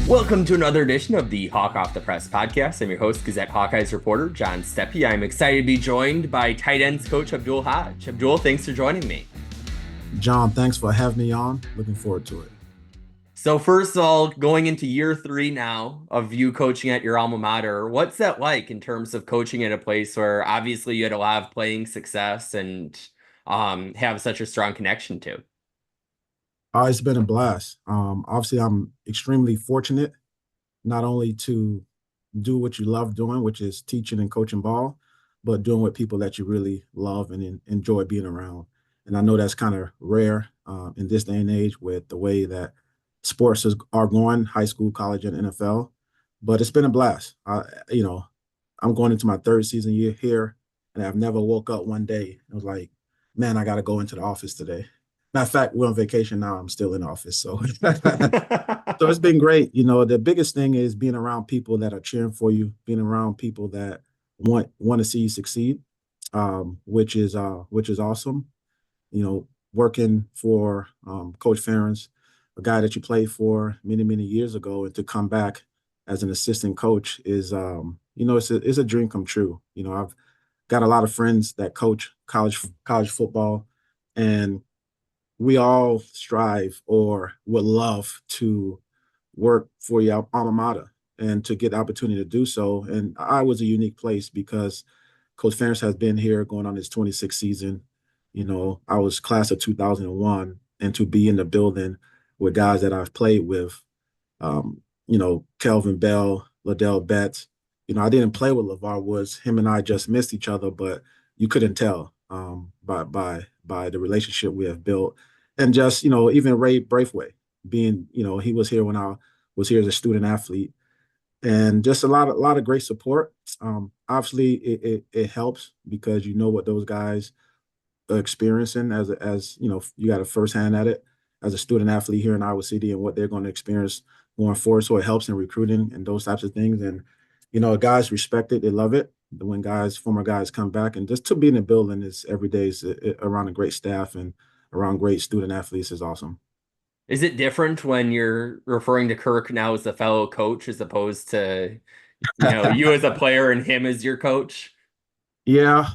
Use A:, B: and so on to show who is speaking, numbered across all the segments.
A: Welcome to another edition of the Hawk Off the Press podcast. I'm your host, Gazette Hawkeyes reporter John Steppe. I'm excited to be joined by tight ends coach Abdul Hodge. Abdul, thanks for joining me.
B: John, thanks for having me on. Looking forward to it.
A: So first of all, going into year 3 now of you coaching at your alma mater, what's that like in terms of coaching at a place where obviously you had a lot of playing success and have such a strong connection to?
B: It's been a blast. Obviously, I'm extremely fortunate not only to do what you love doing, which is teaching and coaching ball, but doing with people that you really love and enjoy being around. And I know that's kind of rare in this day and age with the way that are going, high school, college, and NFL. But it's been a blast. I'm going into my third season year here, and I've never woke up one day and was like, man, I got to go into the office today. Matter of fact, we're on vacation now. I'm still in office. So so it's been great. The biggest thing is being around people that are cheering for you, being around people that want to see you succeed, which is awesome. Working for Coach Ferentz, a guy that you played for many, many years ago, and to come back as an assistant coach is it's a dream come true. I've got a lot of friends that coach college football, and we all strive or would love to work for your alma mater and to get the opportunity to do so. And I was a unique place because Coach Ferentz has been here going on his 26th season. I was class of 2001, and to be in the building with guys that I've played with, Kelvin Bell, Liddell Betts. I didn't play with LeVar Woods. Him and I just missed each other, but you couldn't tell by the relationship we have built. And just, even Ray Braithwaite being, he was here when I was here as a student athlete, and just a lot of great support. Obviously it helps because you know what those guys are experiencing as you got a firsthand at it as a student athlete here in Iowa City and what they're going to experience going forward. So it helps in recruiting and those types of things. And, guys respect it. They love it. When former guys come back, and just to be in the building is every day is around a great staff and around great student athletes is awesome.
A: Is it different when you're referring to Kirk now as a fellow coach as opposed to, you as a player and him as your coach?
B: Yeah,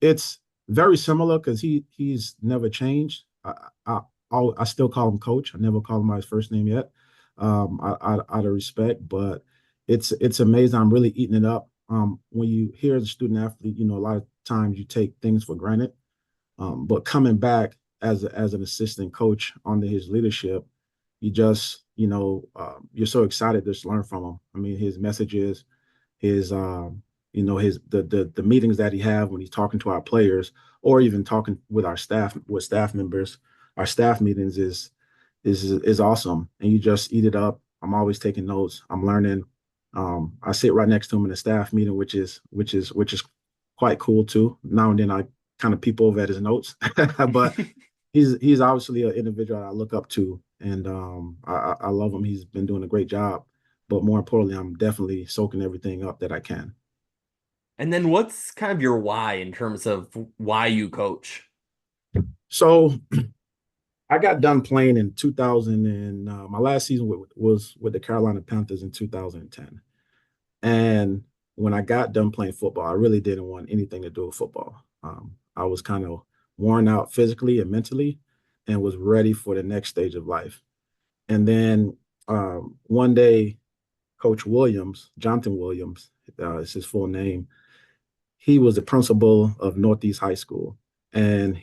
B: it's very similar because he's never changed. I, I still call him coach. I never call him by his first name yet, out of respect. But it's amazing. I'm really eating it up. When you hear the student athlete, a lot of times you take things for granted. But coming back as an assistant coach under his leadership, you just you're so excited to just learn from him. I mean, his messages, his his the meetings that he have when he's talking to our players or even talking with staff members. Our staff meetings is awesome, and you just eat it up. I'm always taking notes. I'm learning. I sit right next to him in a staff meeting, which is quite cool too. Now and then I kind of peep over at his notes, but he's obviously an individual I look up to, and I love him. He's been doing a great job, but more importantly, I'm definitely soaking everything up that I can.
A: And then what's kind of your why in terms of why you coach?
B: So I got done playing in 2000, and my last season was with the Carolina Panthers in 2010. And when I got done playing football, I really didn't want anything to do with football. I was kind of worn out physically and mentally, and was ready for the next stage of life. And then one day, Coach Williams, Jonathan Williams, is his full name. He was the principal of Northeast High School, and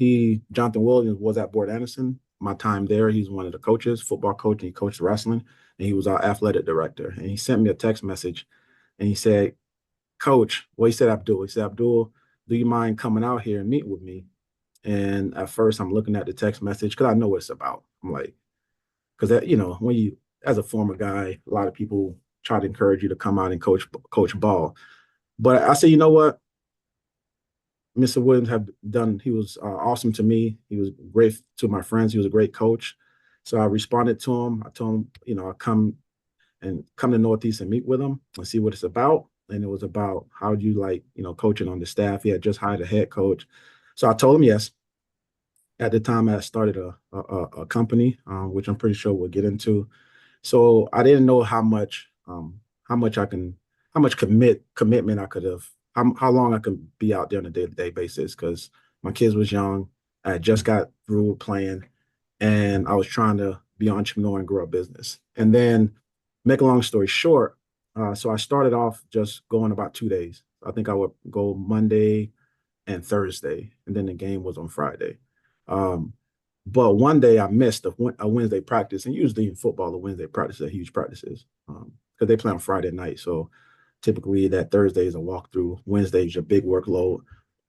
B: Jonathan Williams, was at Board Anderson. My time there, he's one of the coaches, football coach, and he coached wrestling, and he was our athletic director. And he sent me a text message, and he said, "Coach," well, he said Abdul. He said, "Abdul, do you mind coming out here and meet with me?" And at first, I'm looking at the text message because I know what it's about. I'm like, because when you, as a former guy, a lot of people try to encourage you to come out and coach ball. But I said, you know what? Mr. Williams he was awesome to me. He was great to my friends. He was a great coach. So I responded to him. I told him, I'll come to Northeast and meet with him and see what it's about. And it was about how do you like, coaching on the staff. He had just hired a head coach. So I told him yes. At the time, I started a company, which I'm pretty sure we'll get into. So I didn't know how much I can how much commitment I could have how long I could be out there on a day-to-day basis because my kids was young. I just got through playing and I was trying to be an entrepreneur and grow a business. And then, make a long story short, so I started off just going about 2 days. I think I would go Monday and Thursday, and then the game was on Friday. Um, but one day I missed a Wednesday practice, and usually in football, the Wednesday practice are huge practices because they play on Friday night. So typically that Thursday is a walkthrough, Wednesday is your big workload.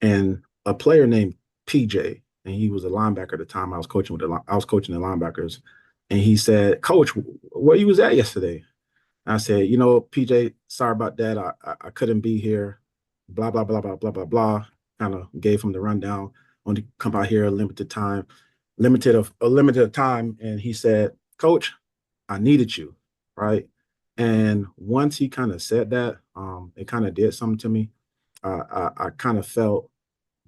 B: And a player named PJ, and he was a linebacker at the time. I was coaching the linebackers, and he said, "Coach, where you was at yesterday?" I said, PJ, sorry about that. I couldn't be here. Blah blah blah blah blah blah blah. Kind of gave him the rundown. Only come out here a limited time, limited time. And he said, Coach, I needed you, right? And once he kind of said that, it kind of did something to me. I kind of felt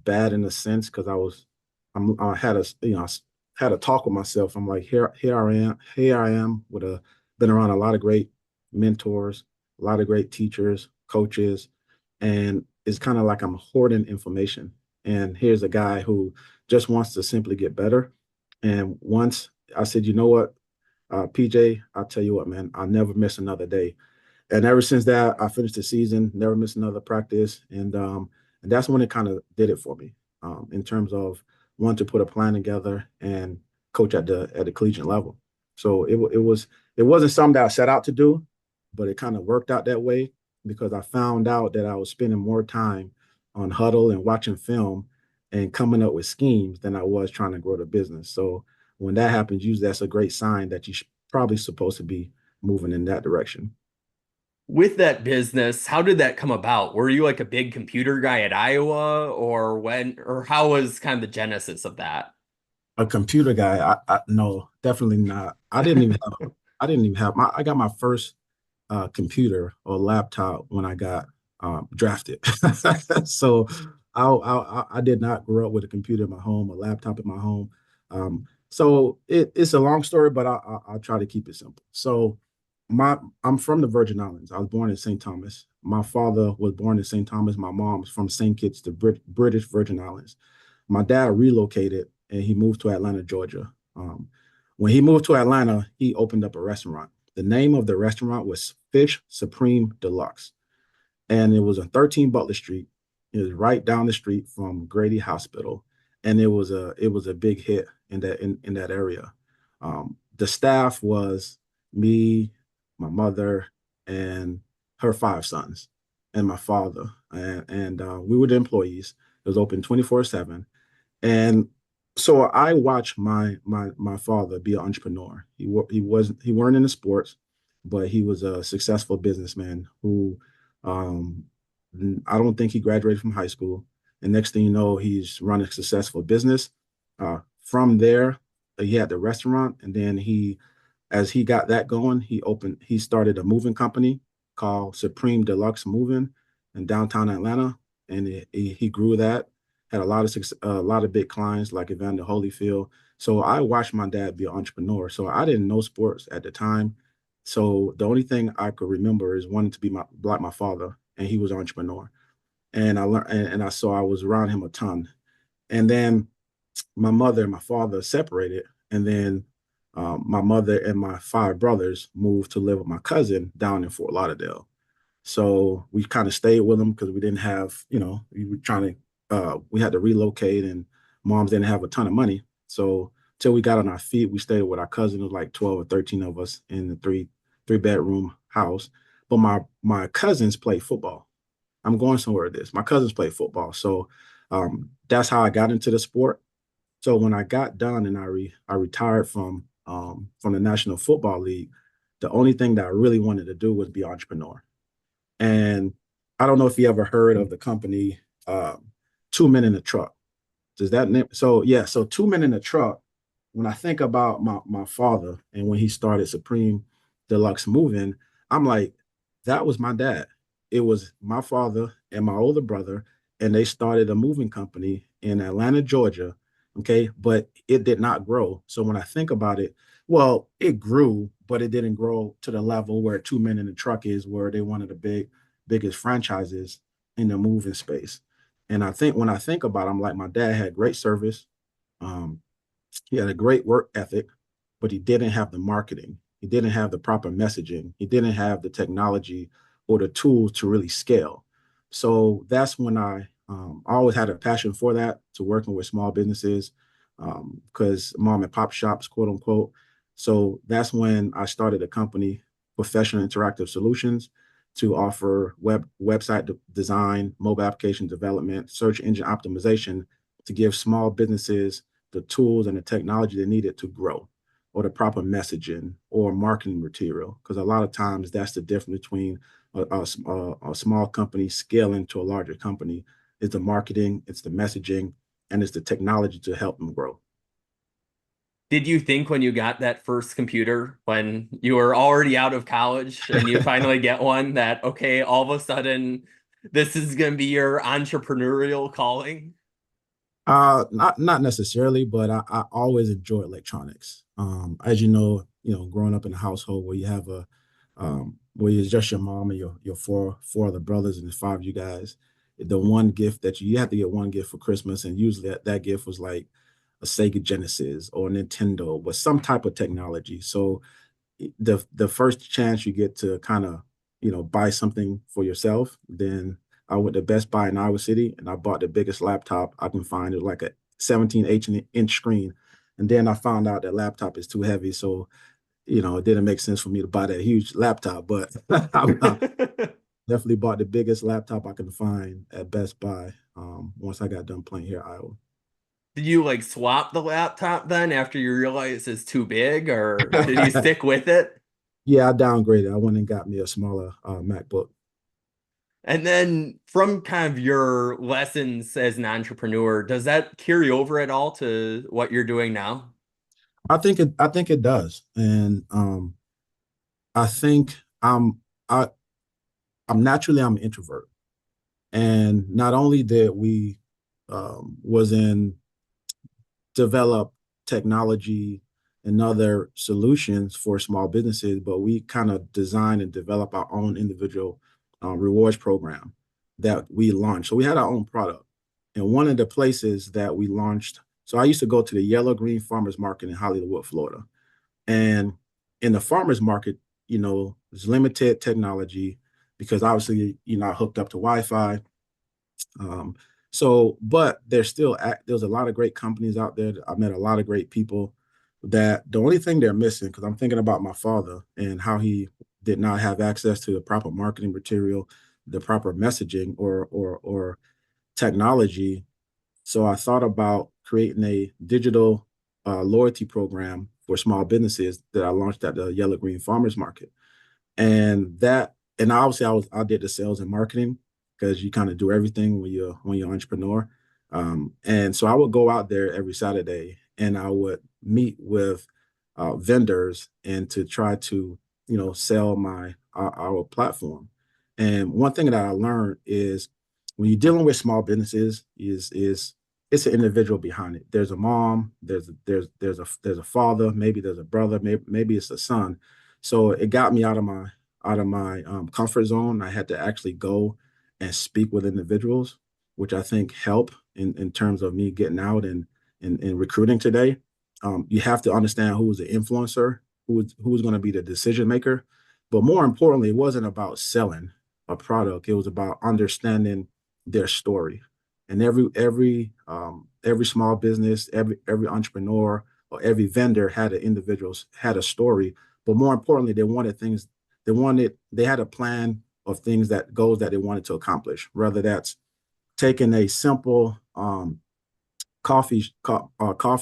B: bad in a sense because I had had a talk with myself. I'm like, here I am with a been around a lot of great mentors, a lot of great teachers, coaches, and it's kind of like I'm hoarding information. And here's a guy who just wants to simply get better. And once I said, you know what, PJ, I'll tell you what, man, I'll never miss another day. And ever since that, I finished the season, never missed another practice, and that's when it kind of did it for me in terms of wanting to put a plan together and coach at the collegiate level. So it wasn't something that I set out to do, but it kind of worked out that way because I found out that I was spending more time on huddle and watching film and coming up with schemes than I was trying to grow the business. So when that happens, usually that's a great sign that you're probably supposed to be moving in that direction.
A: With that business, how did that come about? Were you like a big computer guy at Iowa, or or how was kind of the genesis of that?
B: A computer guy, no, definitely not. I didn't even have I got my first computer or laptop when I got drafted. So I did not grow up with a computer in my home, a laptop in my home. So it's a long story, but I'll try to keep it simple. So I'm from the Virgin Islands. I was born in St. Thomas. My father was born in St. Thomas. My mom's from St. Kitts, the British Virgin Islands. My dad relocated and he moved to Atlanta, Georgia. When he moved to Atlanta, he opened up a restaurant. The name of the restaurant was Fish Supreme Deluxe, and it was on 13 Butler Street. It was right down the street from Grady Hospital, and it was a big hit in that area. The staff was me, my mother, and her five sons, and my father, and we were the employees. It was open 24/7, and so I watched my father be an entrepreneur. He weren't into sports, but he was a successful businessman who um, I don't think he graduated from high school. And next thing you know, he's running a successful business. From there, he had the restaurant, and then as he got that going, he started a moving company called Supreme Deluxe Moving in downtown Atlanta, and he grew that. Had a lot of big clients like Evander Holyfield. So I watched my dad be an entrepreneur. So I didn't know sports at the time. So the only thing I could remember is wanting to be like my father, and he was an entrepreneur. And I learned, and I saw I was around him a ton. And then my mother and my father separated, and then my mother and my five brothers moved to live with my cousin down in Fort Lauderdale. So we kind of stayed with them because we didn't have, we were trying to, we had to relocate, and moms didn't have a ton of money. So till we got on our feet, we stayed with our cousin. It was like 12 or 13 of us in the three bedroom house. But my cousins played football. I'm going somewhere with this. My cousins played football. So that's how I got into the sport. So when I got done and I retired from the National Football League, the only thing that I really wanted to do was be an entrepreneur. And I don't know if you ever heard of the company Two Men in a Truck. Does that name? So yeah, so Two Men in a Truck. When I think about my father and when he started Supreme Deluxe Moving, I'm like, that was my dad. It was my father and my older brother, and they started a moving company in Atlanta, Georgia. Okay, but it did not grow. So when I think about it, Well, it grew, but it didn't grow to the level where Two Men in the Truck is, where they're one of the biggest franchises in the moving space. And I think when I think about it, I'm like, my dad had great service. Um, he had a great work ethic, but he didn't have the marketing. He didn't have the proper messaging. He didn't have the technology or the tools to really scale. So that's when I always had a passion for that, to working with small businesses, because mom and pop shops, quote unquote. So that's when I started a company, Professional Interactive Solutions, to offer website design, mobile application development, search engine optimization, to give small businesses the tools and the technology they needed to grow, or the proper messaging or marketing material. Because a lot of times that's the difference between a small company scaling to a larger company, is the marketing, it's the messaging, and it's the technology to help them grow.
A: Did you think when you got that first computer, when you were already out of college and you finally get one, that, okay, all of a sudden this is going to be your entrepreneurial calling?
B: Not necessarily, but I always enjoy electronics. As you know, growing up in a household where you have where it's just your mom and your four other brothers and the five of you guys, the one gift that you have to get one gift for Christmas, and usually that gift was like a Sega Genesis or a Nintendo, but some type of technology. So the first chance you get to kind of buy something for yourself, then I went to Best Buy in Iowa City and I bought the biggest laptop I can find. It was like a 17-inch screen, and then I found out that laptop is too heavy, so it didn't make sense for me to buy that huge laptop. But I definitely bought the biggest laptop I can find at Best Buy, once I got done playing here in Iowa.
A: Did you like swap the laptop then after you realized it's too big, or did you stick with it?
B: Yeah, I downgraded. I went and got me a smaller MacBook.
A: And then from kind of your lessons as an entrepreneur, does that carry over at all to what you're doing now?
B: I think it does. And I think I I'm an introvert. And not only did we was in develop technology and other solutions for small businesses, but we kind of design and develop our own individual rewards program that we launched. So we had our own product. And one of the places that we launched, so I used to go to the Yellow Green Farmers Market in Hollywood, Florida. And in the farmers market, there's limited technology because obviously you're not hooked up to Wi-Fi. Um, but there's a lot of great companies out there. I met a lot of great people that the only thing they're missing, because I'm thinking about my father and how he did not have access to the proper marketing material, the proper messaging or technology. So I thought about creating a digital loyalty program for small businesses that I launched at the Yellow Green Farmers Market. And obviously I did the sales and marketing, because you kind of do everything when you're an entrepreneur. And so I would go out there every Saturday and I would meet with vendors and to try to sell our platform. And one thing that I learned is, when you're dealing with small businesses, is it's an individual behind it. There's a mom, there's a father, maybe there's a brother, maybe it's a son. So it got me out of my comfort zone. I had to actually go and speak with individuals, which I think help in terms of me getting out and recruiting today. You have to understand who is the influencer, who is going to be the decision maker. But more importantly, it wasn't about selling a product. It was about understanding their story. And every small business, every entrepreneur or every vendor had a story. But more importantly, they had a plan of goals that they wanted to accomplish, whether that's taking a simple coffee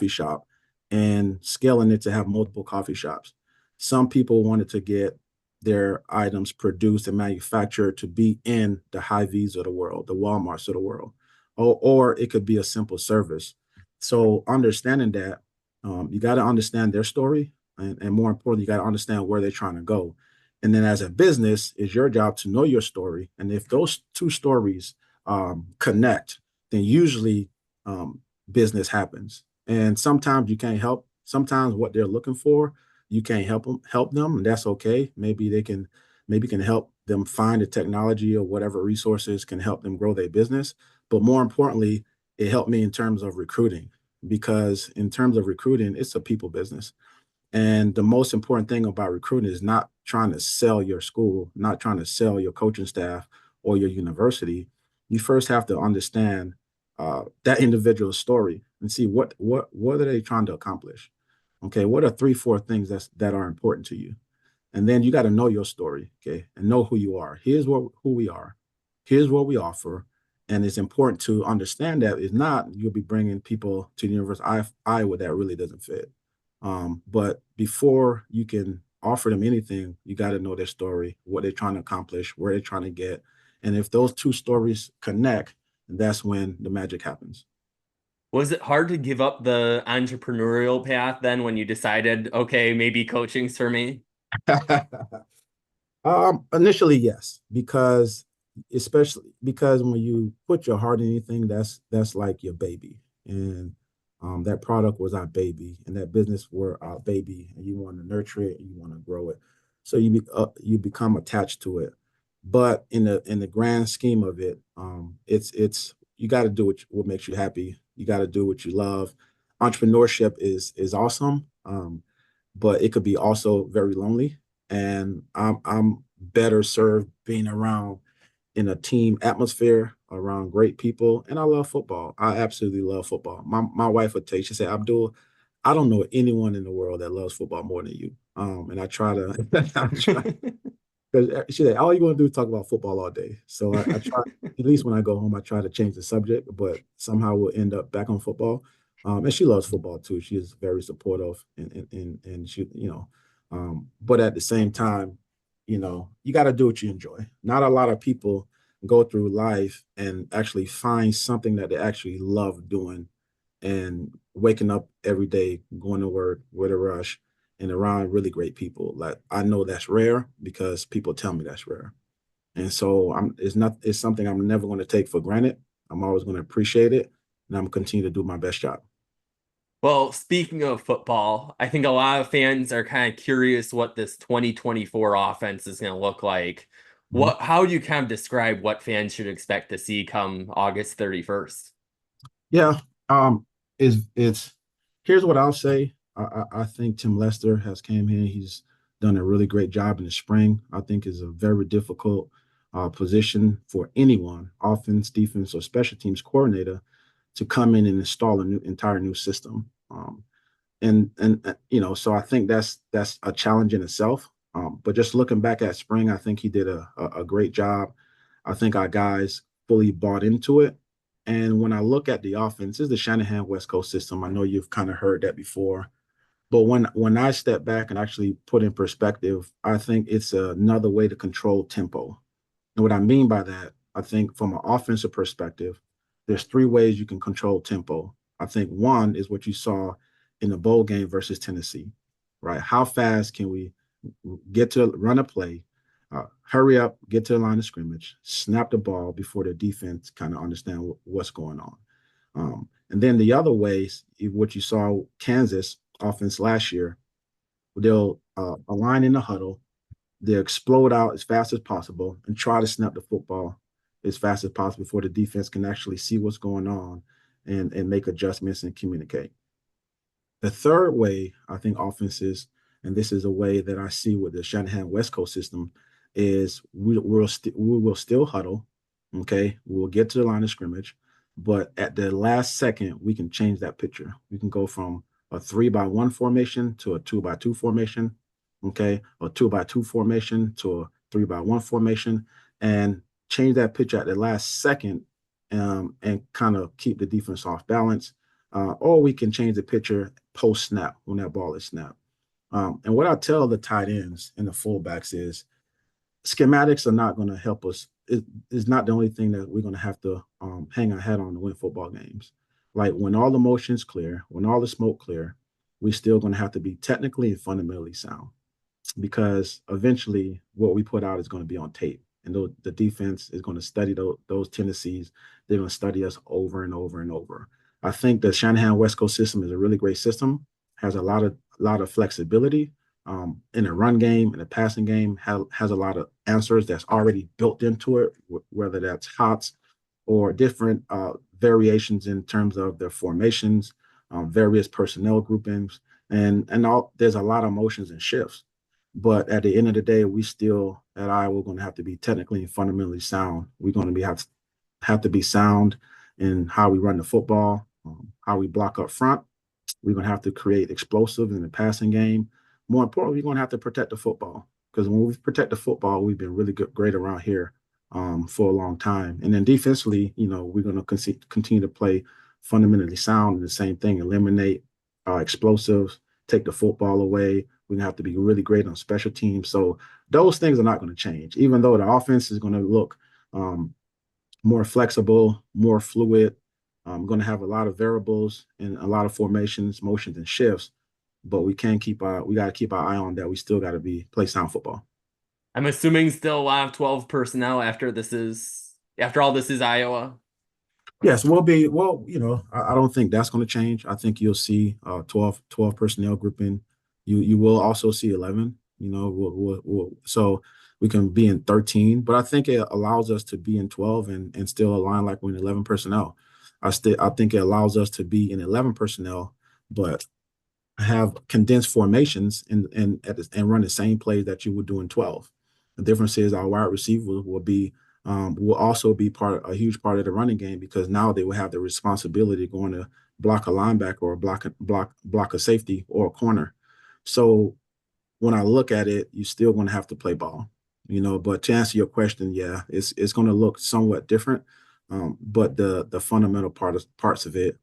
B: shop and scaling it to have multiple coffee shops. Some people wanted to get their items produced and manufactured to be in the Hy-Vees of the world, the Walmarts of the world, or it could be a simple service. So understanding that, you got to understand their story, and more importantly, you got to understand where they're trying to go. And then as a business, it's your job to know your story. And if those two stories connect, then usually business happens. And sometimes you can't help. Sometimes what they're looking for you can't help them, and that's okay. Maybe can help them find the technology or whatever resources can help them grow their business. But more importantly, it helped me in terms of recruiting, because in terms of recruiting, it's a people business. And the most important thing about recruiting is not trying to sell your school, not trying to sell your coaching staff or your university. You first have to understand that individual's story and see what are they trying to accomplish. Okay, what are three, four things that are important to you, and then you got to know your story, okay, and know who you are. Here's who we are. Here's what we offer, and it's important to understand that. If not, you'll be bringing people to the University of Iowa that really doesn't fit. But before you can offer them anything, you got to know their story, what they're trying to accomplish, where they're trying to get. And if those two stories connect, that's when the magic happens.
A: Was it hard to give up the entrepreneurial path then when you decided, okay, maybe coaching's for me?
B: Initially, yes, because especially because when you put your heart in anything, that's like your baby, and that product was our baby, and that business were our baby, and you want to nurture it, and you want to grow it, so you become attached to it. But in the grand scheme of it, it's you got to do what makes you happy. You got to do what you love. Entrepreneurship is awesome, but it could be also very lonely, and I'm better served being around in a team atmosphere around great people. And I love football. I absolutely love football. My wife would tell you, she said, Abdul, I don't know anyone in the world that loves football more than you. And I try to, I try, because she said, all you want to do is talk about football all day. So I try, at least when I go home, I try to change the subject, but somehow we'll end up back on football. And she loves football too. She is very supportive, and she, but at the same time, you got to do what you enjoy. Not a lot of people go through life and actually find something that they actually love doing, and waking up every day, going to work with a rush and around really great people. Like, I know that's rare because people tell me that's rare. And so it's something I'm never going to take for granted. I'm always going to appreciate it, and I'm continue to do my best job.
A: Well, speaking of football, I think a lot of fans are kind of curious what this 2024 offense is going to look like.
B: Mhm.
A: How do you kind of describe what fans should expect to see come August 31st?
B: Yeah. It's Here's what I'll say. I think Tim Lester has came here. He's done a really great job in the spring. I think is a very difficult position for anyone, offense, defense, or special teams coordinator, to come in and install a entire new system. So I think that's a challenge in itself. But just looking back at spring, I think he did a great job. I think our guys fully bought into it. And when I look at the offense, this is the Shanahan West Coast system. I know you've kind of heard that before, but when I step back and actually put in perspective, I think it's another way to control tempo. And what I mean by that, I think from an offensive perspective, there's three ways you can control tempo. I think one is what you saw in the bowl game versus Tennessee, right? How fast can we get to run a play, hurry up, get to the line of scrimmage, snap the ball before the defense kind of understand what's going on. And then the other ways, what you saw Kansas offense last year, they'll align in the huddle, they explode out as fast as possible and try to snap the football as fast as possible before the defense can actually see what's going on and make adjustments and communicate. The third way I think offenses, and this is a way that I see with the Shanahan West Coast system, is we will still huddle. Okay, we'll get to the line of scrimmage, but at the last second, we can change that picture. We can go from a 3-by-1 formation to a 2-by-2 formation. Okay, a 2-by-2 formation to a 3-by-1 formation, and change that picture at the last second, and kind of keep the defense off balance. Or we can change the picture post snap when that ball is snapped. And what I tell the tight ends and the fullbacks is schematics are not going to help us. It's not the only thing that we're going to have to hang our hat on to win football games. Like, when all the motion's clear, when all the smoke clear, we're still going to have to be technically and fundamentally sound, because eventually what we put out is going to be on tape. And the defense is going to study those tendencies. They're going to study us over and over and over. I think the Shanahan West Coast system is a really great system, has a lot of flexibility, in the run game, in the passing game, has a lot of answers that's already built into it, whether that's hots or different variations in terms of their formations, various personnel groupings, and all. There's a lot of motions and shifts. But at the end of the day, we still at Iowa going to have to be technically and fundamentally sound. We're going to have to be sound in how we run the football, how we block up front. We're going to have to create explosive in the passing game. More importantly, we're going to have to protect the football because when we protect the football, we've been really great around here for a long time. And then defensively, we're going to continue to play fundamentally sound and the same thing, eliminate explosives, take the football away. We're going to have to be really great on special teams. So those things are not going to change, even though the offense is going to look more flexible, more fluid. Going to have a lot of variables and a lot of formations, motions, and shifts. But we got to keep our eye on that. We still got to play sound football.
A: I'm assuming still a lot of 12 personnel after all this is Iowa.
B: Yes, I don't think that's going to change. I think you'll see 12 personnel grouping. You will also see 11, so we can be in 13, but I think it allows us to be in 12 and still align like we're in 11 personnel. I think it allows us to be in 11 personnel, but have condensed formations and run the same plays that you would do in 12. The difference is our wide receiver will also be a huge part of the running game because now they will have the responsibility going to block a linebacker or block a safety or a corner. So when I look at it, you're still going to have to play ball, But to answer your question, yeah, it's going to look somewhat different, but the fundamental parts of it,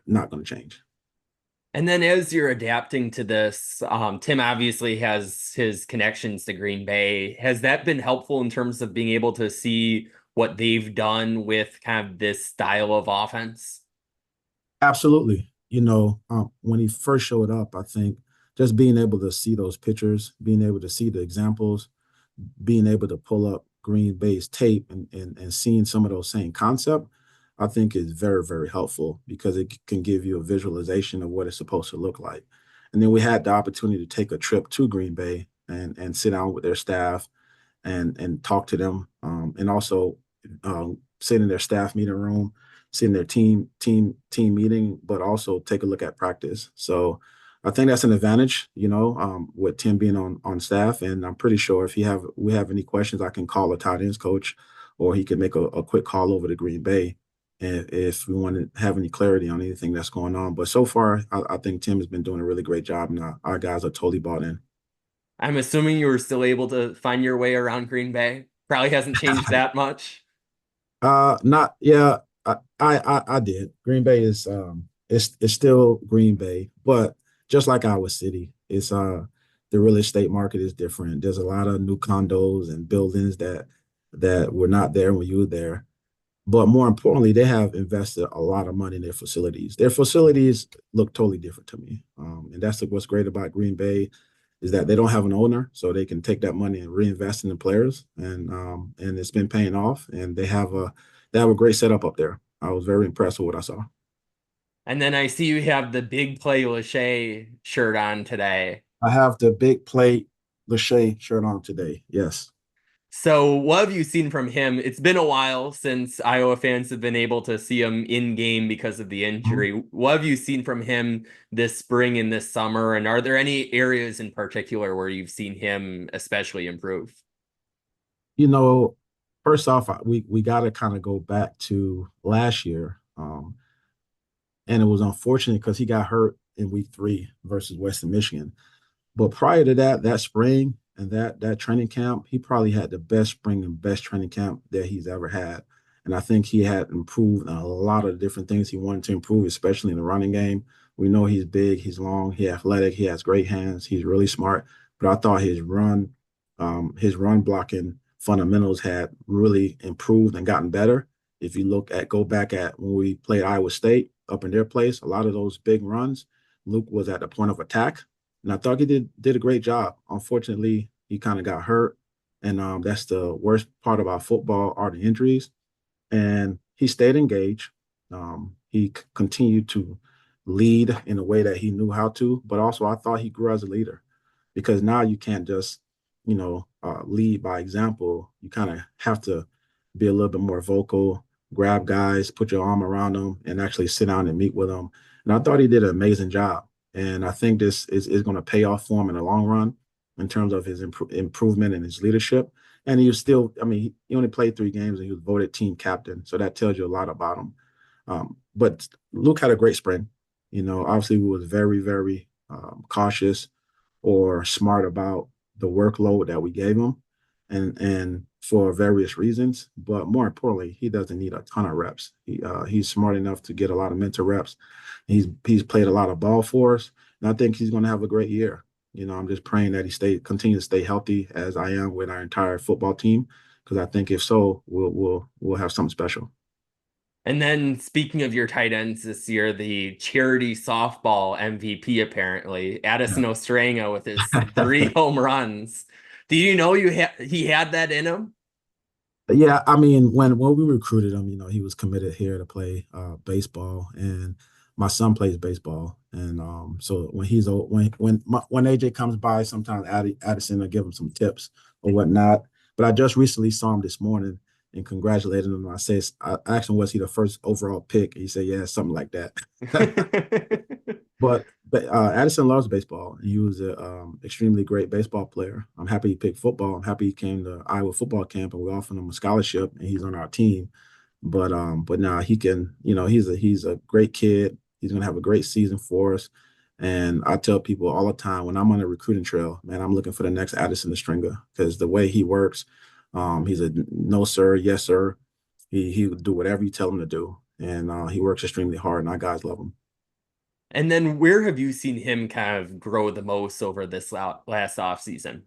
B: not going to change.
A: And then as you're adapting to this, Tim obviously has his connections to Green Bay. Has that been helpful in terms of being able to see what they've done with kind of this style of offense?
B: Absolutely. When he first showed up, I think just being able to see those pictures, being able to see the examples, being able to pull up Green Bay's tape and seeing some of those same concept, I think is very, very helpful because it can give you a visualization of what it's supposed to look like. And then we had the opportunity to take a trip to Green Bay and sit down with their staff and talk to them, and also sit in their staff meeting room, sit in their team meeting, but also take a look at practice. So I think that's an advantage, with Tim being on staff. And I'm pretty sure if we have any questions, I can call a tight ends coach, or he could make a quick call over to Green Bay if we want to have any clarity on anything that's going on. But so far, I think Tim has been doing a really great job, and our guys are totally bought in.
A: I'm assuming you were still able to find your way around Green Bay. Probably hasn't changed that much.
B: Not yeah. I did. Green Bay is it's still Green Bay, but just like Iowa City, it's the real estate market is different. There's a lot of new condos and buildings that were not there when you were there. But more importantly, they have invested a lot of money in their facilities. Their facilities look totally different to me, and that's what's great about Green Bay is that they don't have an owner, so they can take that money and reinvest in the players, and it's been paying off. And they have a great setup up there. I was very impressed with what I saw.
A: And then I see you have the Big Play Lachey shirt on today.
B: I have the big plate Lachey shirt on today. Yes.
A: So, what have you seen from him? It's been a while since Iowa fans have been able to see him in game because of the
B: Mhm.
A: injury. What have you seen from him this spring and this summer? And are there any areas in particular where you've seen him especially improve?
B: You know, First off, we got to kind of go back to last year, and it was unfortunate because he got hurt in week 3 versus Western Michigan. But prior to that spring and that training camp, he probably had the best spring and best training camp that he's ever had. And I think he had improved a lot of different things he wanted to improve, especially in the running game. We know he's big, he's long, he's athletic, he has great hands, he's really smart. But I thought his run blocking fundamentals had really improved and gotten better. If you go back at when we played Iowa State up in their place, a lot of those big runs, Luke was at the point of attack, and I thought he did a great job. Unfortunately, he kind of got hurt, and that's the worst part about football are the injuries. And he stayed engaged. He continued to lead in a way that he knew how to, but also I thought he grew as a leader. because now you can't just, lead by example. You kind of have to be a little bit more vocal, grab guys, put your arm around them, and actually sit down and meet with them. And I thought he did an amazing job. And I think this is going to pay off for him in the long run in terms of his improvement and his leadership. And he was still, I mean, he only played 3 games and he was voted team captain. So that tells you a lot about him. But Luke had a great spring. Obviously, we was very, very cautious or smart about the workload that we gave him, and for various reasons. But more importantly, he doesn't need a ton of reps. He's smart enough to get a lot of mental reps. He's played a lot of ball for us, and I think he's going to have a great year. I'm just praying that he continue to stay healthy as I am with our entire football team, because I think if so, we'll have something special.
A: And then speaking of your tight ends this year, the charity softball MVP apparently, Addison Ostrenga with his 3 home runs. Do you know he had that in him?
B: Yeah, I mean, when we recruited him, he was committed here to play baseball, and my son plays baseball, and so when he's old, when AJ comes by, sometimes Addison will give him some tips or whatnot. But I just recently saw him this morning and congratulated him. I asked him, was he the first overall pick? He said, yeah, something like that. But Addison loves baseball. He was an extremely great baseball player. I'm happy he picked football. I'm happy he came to Iowa football camp and we offered him a scholarship and he's on our team. But now he can, he's a great kid. He's gonna have a great season for us. And I tell people all the time when I'm on a recruiting trail, man, I'm looking for the next Addison Ostrenga because the way he works, he's a no sir, yes sir. He would do whatever you tell him to do, and he works extremely hard, and our guys love him.
A: And then where have you seen him kind of grow the most over this last off season?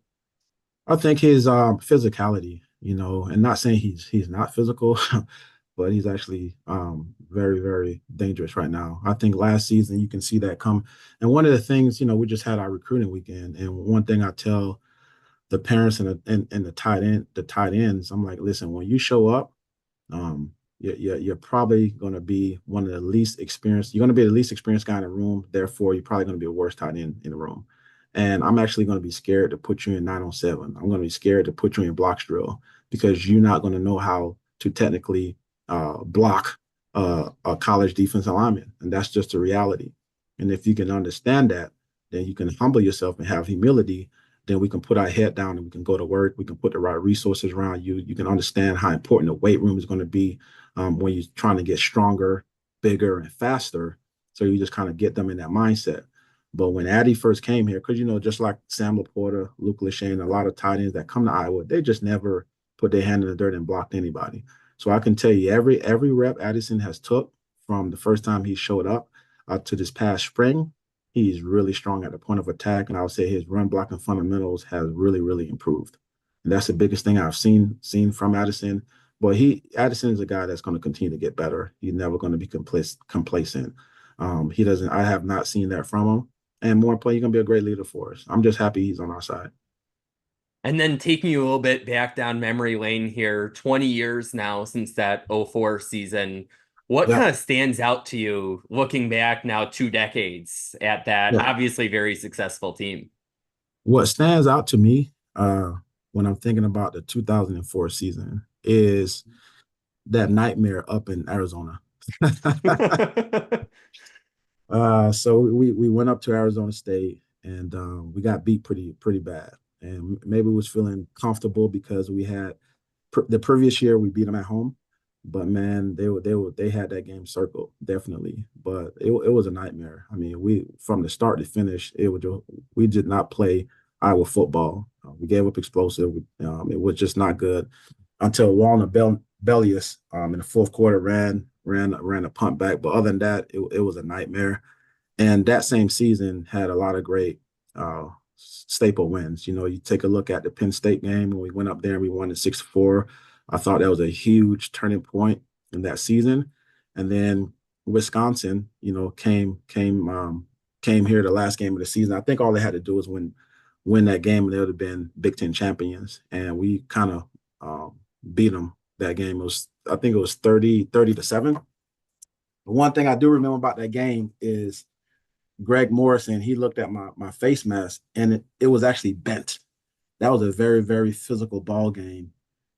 B: I think his physicality, and not saying he's not physical, but he's actually very, very dangerous right now. I think last season you can see that come. And one of the things, we just had our recruiting weekend, and one thing I tell the parents and the tight ends, I'm like, listen, when you show up, you're probably going to be one of the least experienced. You're going to be the least experienced guy in the room. Therefore, you're probably going to be a worse tight end in the room. And I'm actually going to be scared to put you in 9-on-7. I'm going to be scared to put you in blocks drill because you're not going to know how to technically block a college defensive lineman. And that's just a reality. And if you can understand that, then you can humble yourself and have humility. Then we can put our head down and we can go to work. We can put the right resources around you. You can understand how important the weight room is going to be when you're trying to get stronger, bigger, and faster. So you just kind of get them in that mindset. But when Addy first came here, because just like Sam Laporta, Luke Lachey, a lot of tight ends that come to Iowa, they just never put their hand in the dirt and blocked anybody. So I can tell you every rep Addison has took from the first time he showed up to this past spring, he's really strong at the point of attack. And I would say his run blocking fundamentals has really, really improved. And that's the biggest thing I've seen from Addison. But Addison is a guy that's going to continue to get better. He's never going to be complacent. He doesn't. I have not seen that from him. And more importantly, he's going to be a great leader for us. I'm just happy he's on our side.
A: And then taking you a little bit back down memory lane here, 20 years now since that '04 season. What
B: Yeah,
A: kind of stands out to you looking back now 2 decades at that
B: yeah.
A: obviously very successful team?
B: What stands out to me when I'm thinking about the 2004 season is that nightmare up in Arizona. So we went up to Arizona State and we got beat pretty bad. And maybe we was feeling comfortable because we had the previous year we beat them at home, but man, they had that game circled definitely. But it was a nightmare. I mean, we from the start to finish, we did not play Iowa football. We gave up explosive. It was just not good until Walner Bellius in the fourth quarter ran a punt back. But other than that, it was a nightmare. And that same season had a lot of great staple wins. You take a look at the Penn State game when we went up there and we won at 6-4. I thought that was a huge turning point in that season. And then Wisconsin, came here the last game of the season. I think all they had to do was win that game, and they would have been Big Ten champions. And we kind of beat them that game. I think it was 30-7. The one thing I do remember about that game is Greg Morrison, he looked at my face mask and it was actually bent. That was a very, very physical ball game.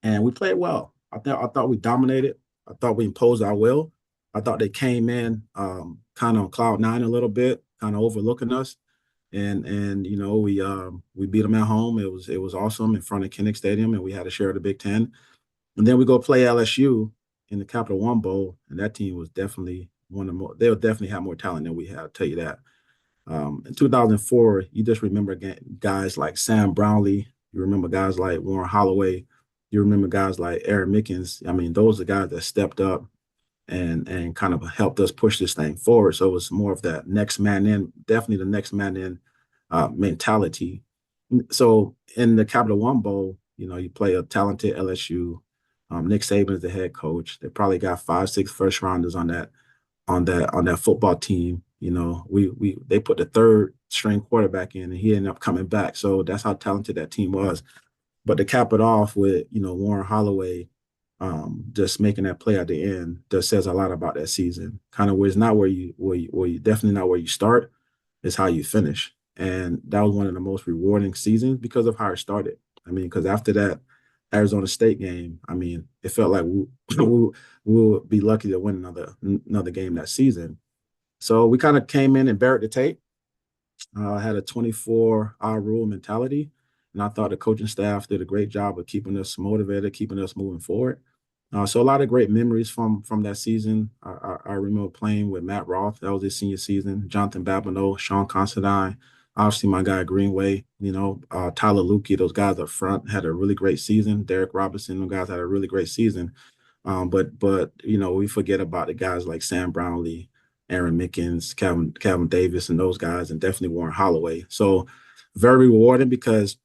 B: And we played well. I thought we dominated. I thought we imposed our will. I thought they came in kind of on cloud nine a little bit, kind of overlooking us. And we beat them at home. It was awesome in front of Kinnick Stadium, and we had a share of the Big Ten. And then we go play LSU in the Capital One Bowl, and that team was definitely one of the more. They'll definitely have more talent than we have. I'll tell you that. In 2004, you just remember guys like Sam Brownlee. You remember guys like Warren Holloway. You remember guys like Aaron Mickens. I mean, those are guys that stepped up and kind of helped us push this thing forward. So it was more of that next man in, definitely the next man in mentality. So in the Capital One Bowl, you play a talented LSU. Nick Saban is the head coach. They probably got 5, 6 first rounders on that football team. We they put the third string quarterback in, and he ended up coming back. So that's how talented that team was. But to cap it off with Warren Holloway, just making that play at the end, just says a lot about that season. Kind of where it's not where you definitely not where you start, is how you finish. And that was one of the most rewarding seasons because of how it started. I mean, because after that Arizona State game, I mean, it felt like we will be lucky to win another game that season. So we kind of came in and buried the tape. Had a 24-hour rule mentality, and I thought the coaching staff did a great job of keeping us motivated, keeping us moving forward. So a lot of great memories from that season. I remember playing with Matt Roth. That was his senior season. Jonathan Babineau, Sean Considine, obviously my guy Greenway. Tyler Lukey. Those guys up front had a really great season. Derek Robinson. Those guys had a really great season. But we forget about the guys like Sam Brownlee, Aaron Mickens, Calvin Davis, and those guys, and definitely Warren Holloway. So very rewarding because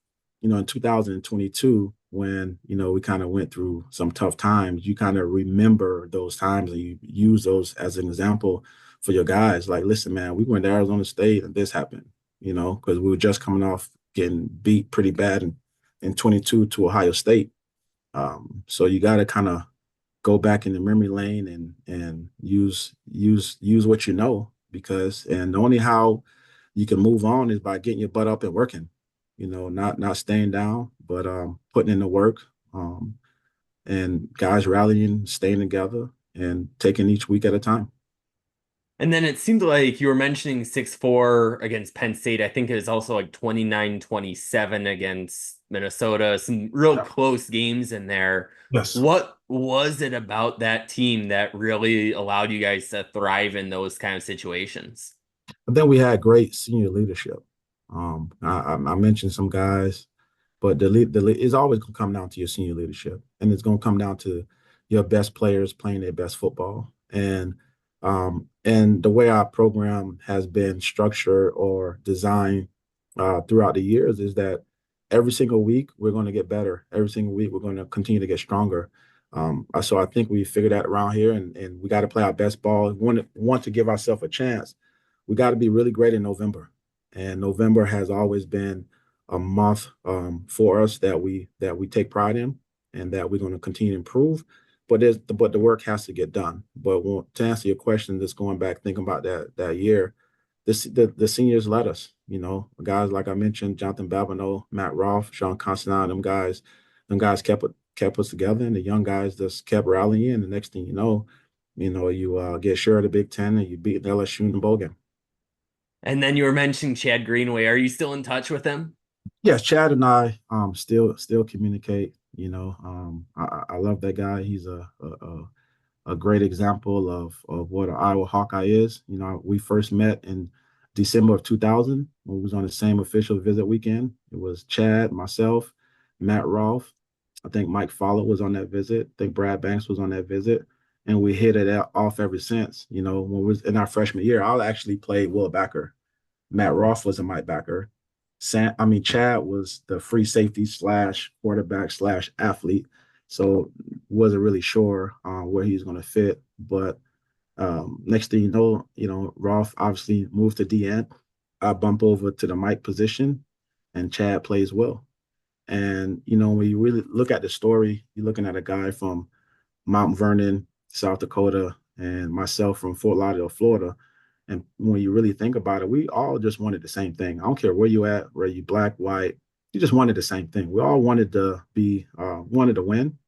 B: in 2022, when we kind of went through some tough times, you kind of remember those times and you use those as an example for your guys. Like, listen, man, we went to Arizona State and this happened. Because we were just coming off getting beat pretty bad in 22 to Ohio State. So you got to kind of go back in the memory lane and use what because the only how you can move on is by getting your butt up and working, not staying down, but putting in the work, and guys rallying, staying together, and taking each week at a time.
A: And then it seemed like you were mentioning 6-4 against Penn State. I think it was also like 29-27 against Minnesota. Some real
B: Yeah.
A: close games in there.
B: Yes.
A: What was it about that team that really allowed you guys to thrive in those kind of situations?
B: But then we had great senior leadership. I mentioned some guys, but it's always going to come down to your senior leadership, and it's going to come down to your best players playing their best football. And the way our program has been structured or designed throughout the years is that every single week we're going to get better. Every single week we're going to continue to get stronger. So I think we figured that around here, and we got to play our best ball. Want to give ourselves a chance. We got to be really great in November, and November has always been a month for us that we take pride in, and that we're going to continue to improve. But the work has to get done. But to answer your question, just going back thinking about that year, the seniors led us. Guys like I mentioned, Jonathan Babineau, Matt Roth, Sean Constantine, them guys kept us together, and the young guys just kept rallying. And the next thing you get sure of the Big Ten, and you beat LSU in the bowl game.
A: And then you were mentioning Chad Greenway. Are you still in touch with him?
B: Yes, Chad and I still communicate. I love that guy. He's a great example of what an Iowa Hawkeye is. We first met in December of 2000 when we was on the same official visit weekend. It was Chad, myself, Matt Rolfe. I think Mike Fowler was on that visit. I think Brad Banks was on that visit. And we hit it off ever since. When we was in our freshman year, I actually played Will Backer. Matt Roth was a Mike backer. Chad was the free safety slash quarterback slash athlete. So wasn't really sure where he's going to fit. But next thing Roth obviously moved to DN. I bump over to the Mike position, and Chad plays well. And when you really look at the story, you're looking at a guy from Mount Vernon, South Dakota, and myself from Fort Lauderdale, Florida. And when you really think about it, we all just wanted the same thing. I don't care where you at, where you black, white, you just wanted the same thing. We all wanted to wanted to win.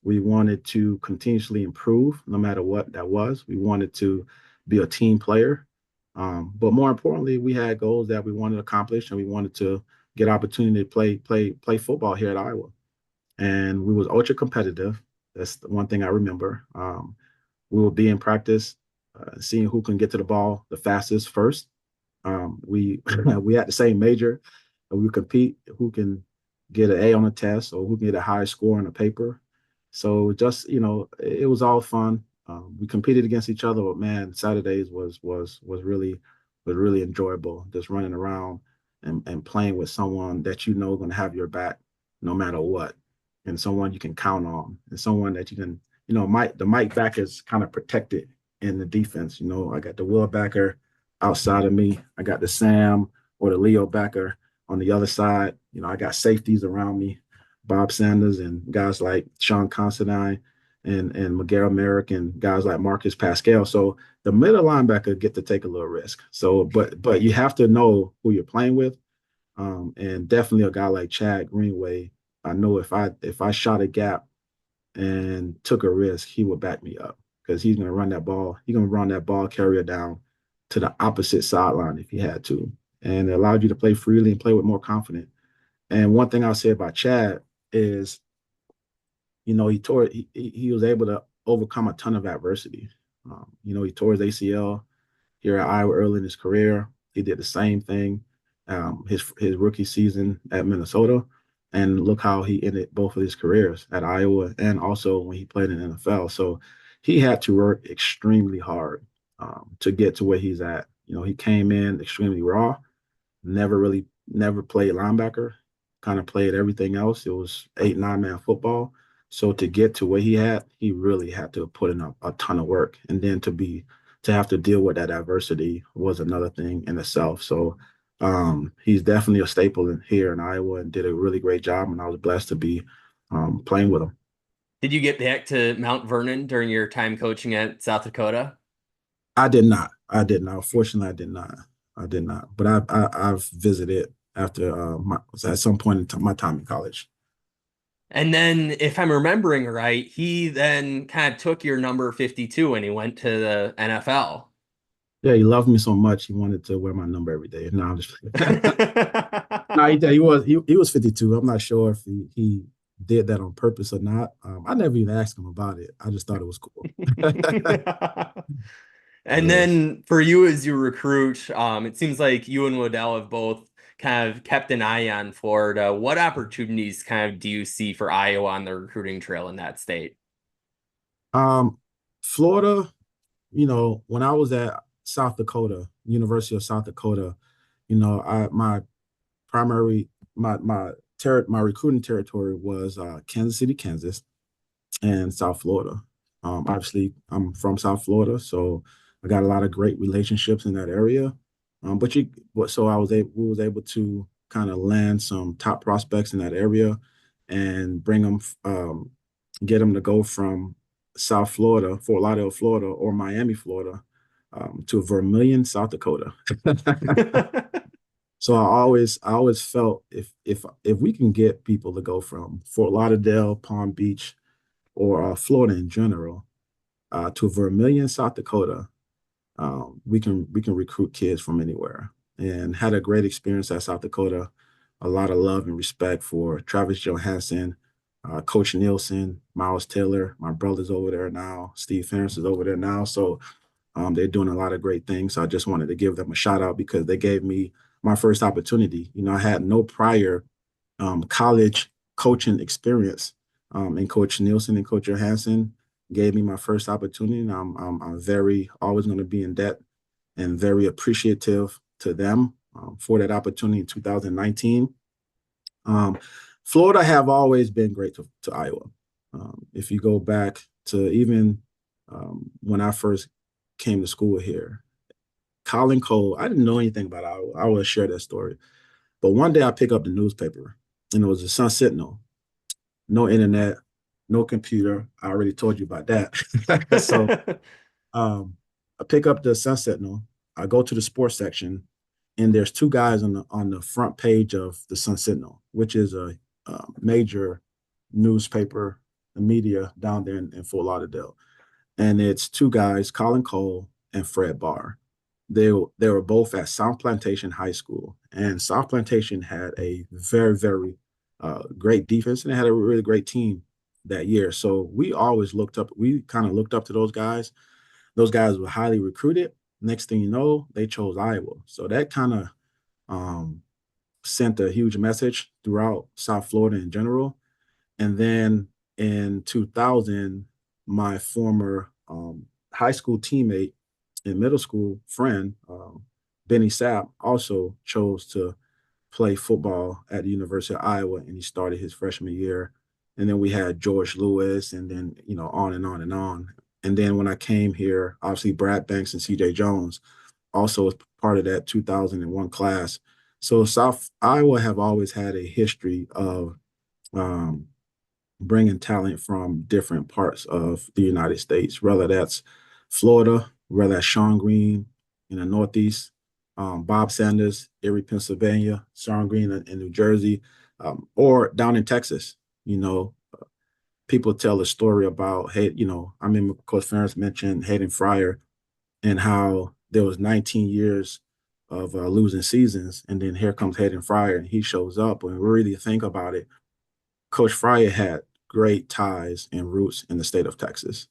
B: We wanted to continuously improve no matter what that was. We wanted to be a team player. But more importantly, we had goals that we wanted to accomplish, and we wanted to get opportunity to play football here at Iowa. And we was ultra competitive. That's the one thing I remember. We would be in practice, seeing who can get to the ball the fastest first. We we had the same major, and we compete who can get an A on a test or who can get a high score on a paper. So just it was all fun. We competed against each other, but man, Saturdays was really enjoyable. Just running around and playing with someone that going to have your back no matter what, and someone you can count on, and someone that you can the Mike backer is kind of protected in the defense. I got the Will backer outside of me. I got the Sam or the Leo backer on the other side. I got safeties around me, Bob Sanders and guys like Sean Considine and Miguel Merrick and guys like Marcus Pascal. So the middle linebacker get to take a little risk. So, but you have to know who you're playing with. And definitely a guy like Chad Greenway. I know if I shot a gap and took a risk, he would back me up because he's going to run that ball. He's going to run that ball carrier down to the opposite sideline if he had to. And it allowed you to play freely and play with more confidence. And one thing I'll say about Chad is, he was able to overcome a ton of adversity. He tore his ACL here at Iowa early in his career. He did the same thing his rookie season at Minnesota. And look how he ended both of his careers at Iowa and also when he played in the NFL. So he had to work extremely hard to get to where he's at. He came in extremely raw, never played linebacker, kind of played everything else. It was 8, 9 man football. So to get to where he really had to put in a ton of work. And then to have to deal with that adversity was another thing in itself. So he's definitely a staple here in Iowa and did a really great job. And I was blessed to be playing with him.
A: Did you get back to Mount Vernon during your time coaching at South Dakota?
B: I did not. I did not. Fortunately, I did not. I did not. But I've visited after at some point in my time in college.
A: And then, if I'm remembering right, he then kind of took your number 52 when he went to the NFL.
B: Yeah, he loved me so much he wanted to wear my number every day. No, I'm just no, he was 52. I'm not sure if he did that on purpose or not. I never even asked him about it. I just thought it was cool.
A: And
B: Yeah.
A: then for you as you recruit, it seems like you and Waddell have both kind of kept an eye on Florida. What opportunities kind of do you see for Iowa on the recruiting trail in that state?
B: Um, Florida, when I was at South Dakota, University of South Dakota, my primary my recruiting territory was Kansas City, Kansas, and South Florida. Obviously, I'm from South Florida, so I got a lot of great relationships in that area. So we was able to kind of land some top prospects in that area and bring them, get them to go from South Florida, Fort Lauderdale, Florida, or Miami, Florida, to Vermillion, South Dakota. So I always felt if we can get people to go from Fort Lauderdale, Palm Beach, or Florida in general to Vermillion, South Dakota, we can recruit kids from anywhere. And had a great experience at South Dakota. A lot of love and respect for Travis Johansson, Coach Nielsen, Miles Taylor. My brother's over there now. Steve Ferris is over there now. So they're doing a lot of great things. So I just wanted to give them a shout out because they gave me my first opportunity. I had no prior college coaching experience. And Coach Nielsen and Coach Johansson gave me my first opportunity. And I'm very always going to be in debt and very appreciative to them for that opportunity in 2019. Florida have always been great to Iowa. If you go back to even when I first came to school here, Colin Cole, I didn't know anything about Iowa. I will share that story. But one day I pick up the newspaper and it was the Sun Sentinel. No internet, no computer. I already told you about that. So I pick up the Sun Sentinel. I go to the sports section, and there's two guys on the front page of the Sun Sentinel, which is a major newspaper, media down there in Fort Lauderdale. And it's two guys, Colin Cole and Fred Barr. They were both at South Plantation High School, and South Plantation had a very great defense, and they had a really great team that year. So we always looked up. We kind of looked up to those guys. Those guys were highly recruited. Next thing you know, they chose Iowa. So that kind of um, sent a huge message throughout South Florida in general. And then in 2000, my former high school teammate and middle school friend, Benny Sapp, also chose to play football at the University of Iowa, and he started his freshman year. And then we had George Lewis, and then on and on and on. And then when I came here, obviously Brad Banks and C.J. Jones also was part of that 2001 class. So South Iowa have always had a history of um, bringing talent from different parts of the United States, whether that's Florida, whether that's Sean Green in the Northeast, Bob Sanders, Erie, Pennsylvania, Sean Green in New Jersey, or down in Texas. You know, people tell a story about, hey, I mean, Coach Ferentz mentioned Hayden Fryer and how there was 19 years of losing seasons, and then here comes Hayden Fryer, and he shows up. When we really think about it, Coach Fryer had great ties and roots in the state of Texas.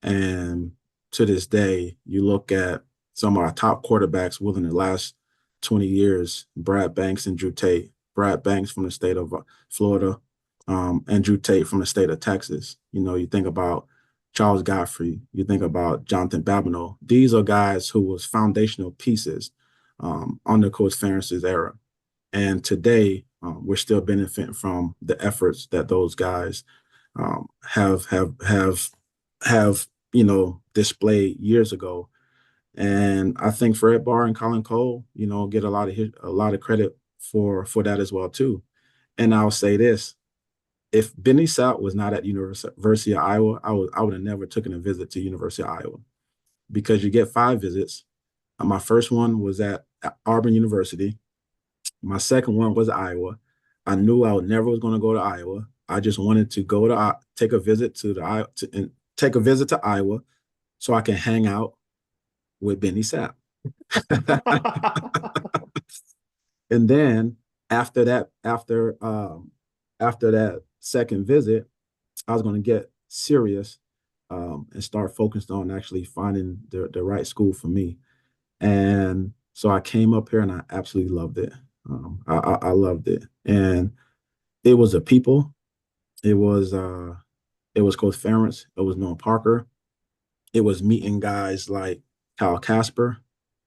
B: And to this day, you look at some of our top quarterbacks within the last 20 years, Brad Banks and Drew Tate. Brad Banks from the state of Florida, and Drew Tate from the state of Texas. You think about Charles Godfrey, you think about Jonathan Babineau. These are guys who was foundational pieces under Coach Ferentz's era. And today, we're still benefiting from the efforts that those guys have displayed years ago. And I think Fred Barr and Colin Cole, get a lot of credit for that as well too. And I'll say this: if Benny South was not at University of Iowa, I would have never taken a visit to University of Iowa, because you get 5 visits. My first one was at Auburn University. My second one was Iowa. I knew I never was going to go to Iowa. I just wanted to go to take a visit to Iowa, so I can hang out with Benny Sapp. And then after that second visit, I was going to get serious and start focused on actually finding the right school for me. And so I came up here and I absolutely loved it. I loved it, and it was a people. It was Coach Ferentz. It was Noah Parker. It was meeting guys like Kyle Casper.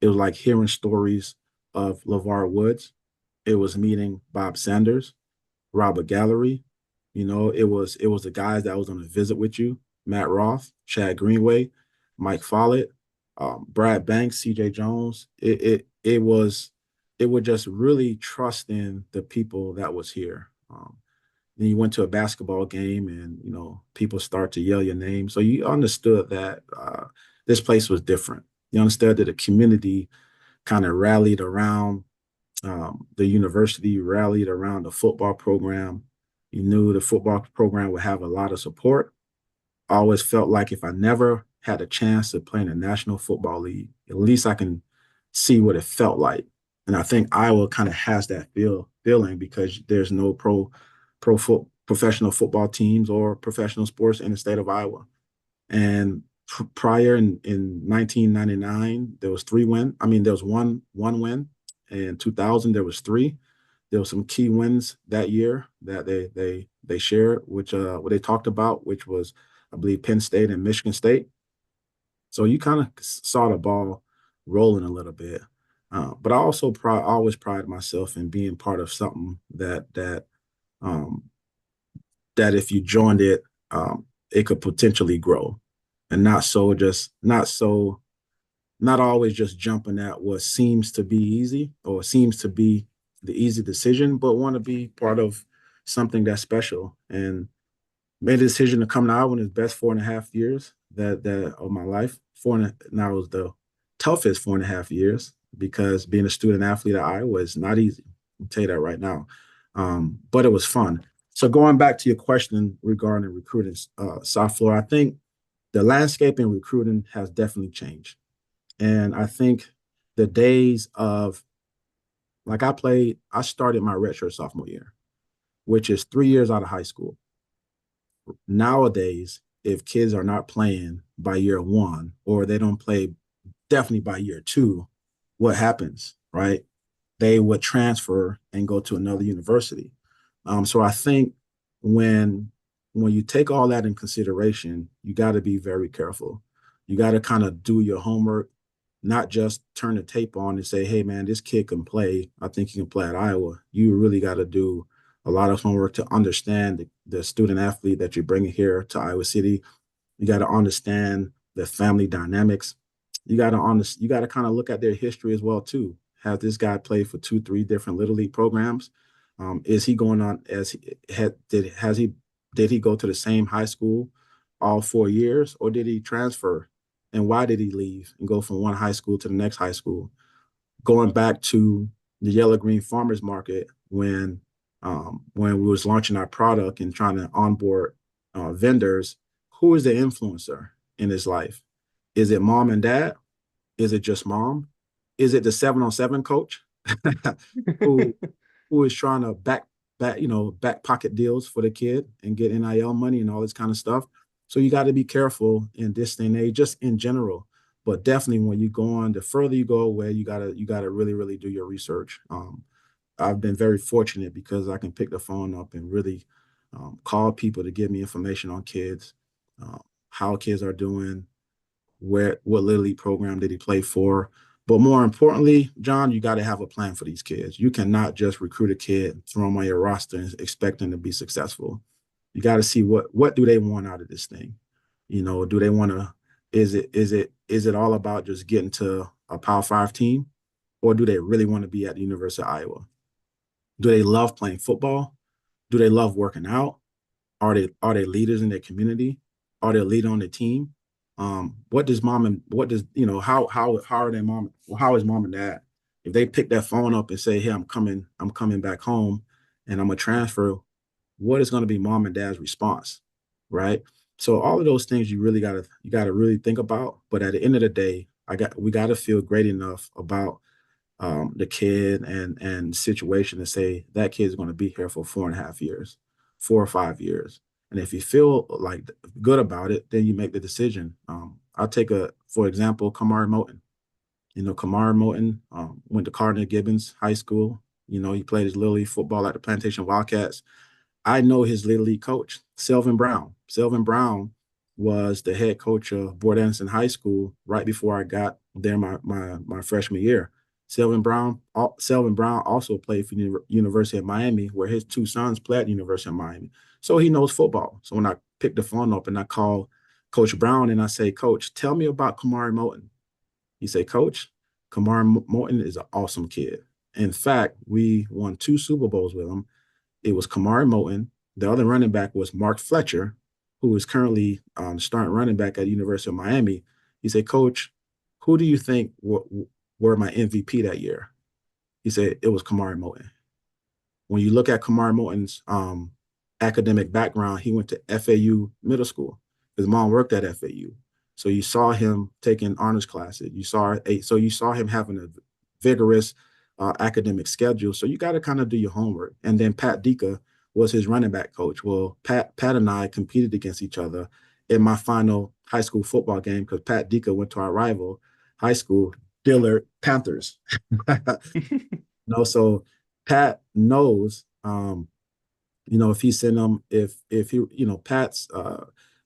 B: It was like hearing stories of LeVar Woods. It was meeting Bob Sanders, Robert Gallery. It was the guys that was on a visit with you: Matt Roth, Chad Greenway, Mike Follett, Brad Banks, C.J. Jones. It would just really trust in the people that was here. Then you went to a basketball game, and people start to yell your name, so you understood that this place was different. You understood that the community kind of rallied around the university, rallied around the football program. You knew the football program would have a lot of support. I always felt like if I never had a chance to play in the National Football League, at least I can see what it felt like. And I think Iowa kind of has that feeling, because there's no professional football teams or professional sports in the state of Iowa. And prior in 1999, there was 3 wins. I mean, there was one win. In 2000, there was 3. There were some key wins that year that they shared, which what they talked about, which was, I believe, Penn State and Michigan State. So you kind of saw the ball rolling a little bit. But I also always pride myself in being part of something um, that if you joined it, it could potentially grow, and not always just jumping at what seems to be easy or seems to be the easy decision, but want to be part of something that's special. And made a decision to come to Iowa in his best 4.5 years that of my life. Now was the toughest 4.5 years because being a student athlete at Iowa is not easy. I'll tell you that right now. But it was fun. So going back to your question regarding recruiting, South Florida, I think the landscape in recruiting has definitely changed. And I think the days of like I started my redshirt sophomore year, which is 3 years out of high school. Nowadays, if kids are not playing by year one or they don't play definitely by year two, what happens, right? They would transfer and go to another university. So I think when when you take all that in consideration, you got to be very careful. You got to kind of do your homework, not just turn the tape on and say, "Hey, man, this kid can play. I think he can play at Iowa." You really got to do a lot of homework to understand the student athlete that you're bringing here to Iowa City. You got to understand the family dynamics. You got to kind of look at their history as well too. Has this guy played for two, three different little league programs? Is he going on as had did has he did he go to the same high school all 4 years, or did he transfer? And why did he leave and go from one high school to the next high school? Going back to the Yellow Green Farmers Market when we was launching our product and trying to onboard vendors, who is the influencer in his life? Is it mom and dad? Is it just mom? Is it the 7-on-7 coach who who is trying to back pocket deals for the kid and get NIL money and all this kind of stuff? So you got to be careful in this thing, age, just in general. But definitely when you go on, the further you go away, you gotta really, really do your research. I've been very fortunate because I can pick the phone up and really call people to give me information on kids, uh, how kids are doing, what little league program did he play for. But more importantly, John, you got to have a plan for these kids. You cannot just recruit a kid, throw them on your roster, and expect them to be successful. You got to see what do they want out of this thing. Do they want to? Is it all about just getting to a Power 5 team, or do they really want to be at the University of Iowa? Do they love playing football? Do they love working out? Are they leaders in their community? Are they a leader on the team? What does mom and what does how are their mom? How is mom and dad? If they pick that phone up and say, "Hey, I'm coming back home, and I'm a transfer," what is going to be mom and dad's response, right? So all of those things you gotta really think about. But at the end of the day, we gotta feel great enough about the kid and situation to say that kid's going to be here for 4.5 years, 4 or 5 years. And if you feel like good about it, then you make the decision. I'll take for example, Kamari Moten. Kamari Moten went to Cardinal Gibbons High School. He played his little league football at the Plantation Wildcats. I know his little league coach, Selvin Brown. Selvin Brown was the head coach of Board Anderson High School right before I got there my freshman year. Selvin Brown also played for the University of Miami, where his two sons played at the University of Miami. So he knows football. So when I pick the phone up and I call Coach Brown and I say, "Coach, tell me about Kamari Moten." He say, "Coach, Kamari Moten is an awesome kid. In fact, we won 2 Super Bowls with him. It was Kamari Moten. The other running back was Mark Fletcher, who is currently starting running back at the University of Miami." He said, "Coach, who do you think were my MVP that year?" He said, "It was Kamari Moten." When you look at Kamari Moten's academic background, he went to FAU Middle School. His mom worked at FAU. So you saw him taking honors classes. You saw him having a vigorous academic schedule. So you got to kind of do your homework. And then Pat Dika was his running back coach. Well, Pat and I competed against each other in my final high school football game because Pat Dika went to our rival high school, Dillard Panthers. So Pat knows, if he send them, if he, Pat's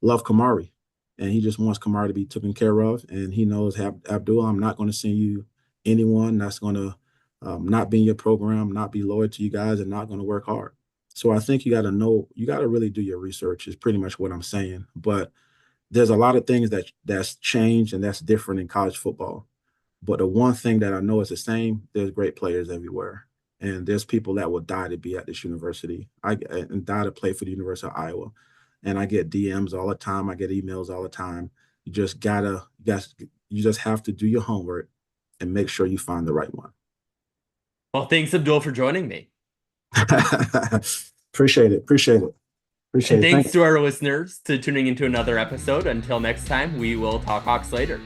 B: love Kamari, and he just wants Kamari to be taken care of, and he knows, Abdul, I'm not going to send you anyone that's going to not be in your program, not be loyal to you guys, and not going to work hard. So I think you got to really do your research. Is pretty much what I'm saying. But there's a lot of things that's changed and that's different in college football. But the one thing that I know is the same, there's great players everywhere. And there's people that will die to be at this university. And die to play for the University of Iowa. And I get DMs all the time. I get emails all the time. You just have to do your homework and make sure you find the right one.
A: Well, thanks, Abdul, for joining me.
B: Appreciate it.
A: And
B: Thank
A: thanks to our listeners to tuning into another episode. Until next time, we will talk Hawks later.